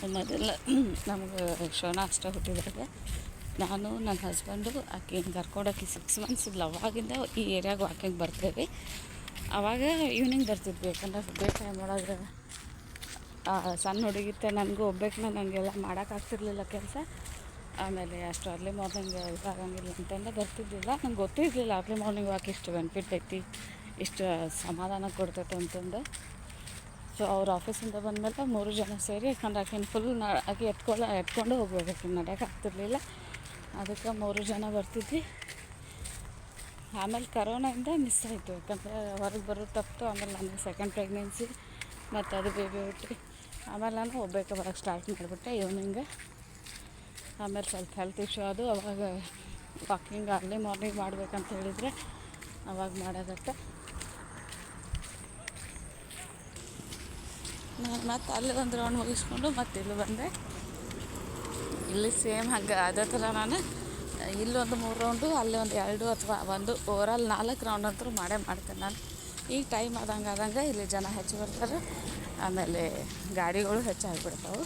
ನಾವು ಮೊದಲು ನಮ್ಗೆ ಶೋಣ ಅಷ್ಟ ಹುಟ್ಟಿದಾಗ ನಾನು ನನ್ನ ಹಸ್ಬೆಂಡು ಆಕೆನ ಕರ್ಕೊಂಡೋಗಿ 6 ಮಂತ್ಸ್ ಇದ್ಲು. ಅವಾಗಿಂದ ಈ ಏರಿಯಾಗೆ ವಾಕಿಂಗ್ ಬರ್ತೇವೆ. ಆವಾಗ ಈವ್ನಿಂಗ್ ಬರ್ತಿದ್ವಿ, ಯಾಕಂದ್ರೆ ಡೇ ಟೈಮ್ ಒಳಗೆ ಸಣ್ಣ ಹುಡುಗಿತ್ತೆ ನನಗೂ ಒಬ್ಬೇಕನ್ನ ನನಗೆಲ್ಲ ಮಾಡೋಕ್ಕಾಗ್ತಿರ್ಲಿಲ್ಲ ಕೆಲಸ. ಆಮೇಲೆ ಅಷ್ಟು ಅರ್ಲಿ ಮಾರ್ನಿಂಗ್ ಇದಾಗಂಗಿಲ್ಲ ಅಂತಂದು ಬರ್ತಿದ್ದಿಲ್ಲ. ನಂಗೆ ಗೊತ್ತಿರಲಿಲ್ಲ ಅರ್ಲಿ ಮಾರ್ನಿಂಗ್ ವಾಕ್ ಇಷ್ಟು ಬೆನಿಫಿಟ್ ಐತಿ, ಇಷ್ಟು ಸಮಾಧಾನ ಕೊಡ್ತೈತೆ ಅಂತಂದು. ಸೊ ಅವ್ರು ಆಫೀಸಿಂದ ಬಂದಮೇಲೆ 3 ಜನ ಸೇರಿ, ಯಾಕಂದ್ರೆ ಆಕೆನ ಫುಲ್ ಆಕೆ ಎತ್ಕೊಂಡು ಹೋಗ್ಬೇಕು, ಆಕೆನ ನಡೆಯೋಕೆ ಆಗ್ತಿರ್ಲಿಲ್ಲ. ಅದಕ್ಕೆ 3 ಜನ ಬರ್ತಿದ್ವಿ. ಆಮೇಲೆ ಕರೋನಾಯಿಂದ ಮಿಸ್ ಆಯಿತು, ಯಾಕಂದರೆ ಹೊರಗೆ ಬರೋದು ತಪ್ಪಿತು. ಆಮೇಲೆ ನನಗೆ ಸೆಕೆಂಡ್ ಪ್ರೆಗ್ನೆನ್ಸಿ ಮತ್ತು ಅದು ಬೇಬಿ ಹುಟ್ಟಿ ಆಮೇಲೆ ನಾನು ಹೋಗ್ಬೇಕು ಬರೋಕ್ಕೆ ಸ್ಟಾರ್ಟ್ ಮಾಡಿಬಿಟ್ಟೆ ಈವ್ನಿಂಗ್. ಆಮೇಲೆ ಸ್ವಲ್ಪ ಹೆಲ್ತ್ ಇಶ್ಯೂ ಅದು, ಅವಾಗ ವಾಕಿಂಗ್ ಅರ್ಲಿ ಮಾರ್ನಿಂಗ್ ಮಾಡ್ಬೇಕಂತ ಹೇಳಿದರೆ ಅವಾಗ ಮಾಡೋದಕ್ಕೆ ನಾನು ಮತ್ತೆ ಅಲ್ಲಿ ಒಂದು ರೌಂಡ್ ಮುಗಿಸ್ಕೊಂಡು ಮತ್ತೆ ಇಲ್ಲಿ ಬಂದೆ. ಇಲ್ಲಿ ಸೇಮ್ ಹಾಗೆ ಅದೇ ಥರ ನಾನು ಇಲ್ಲೊಂದು 3 ರೌಂಡು, ಅಲ್ಲಿ ಒಂದು 2 ಅಥವಾ 1 ಓವರಾಲ್ 4 ರೌಂಡ್ ಅಂತೂ ಮಾಡ್ತೇನೆ ನಾನು. ಈಗ ಟೈಮ್ ಆದಂಗೆ ಇಲ್ಲಿ ಜನ ಹೆಚ್ಚು ಬರ್ತಾರೆ, ಆಮೇಲೆ ಗಾಡಿಗಳು ಹೆಚ್ಚಾಗಿಬಿಡ್ತಾವೆ.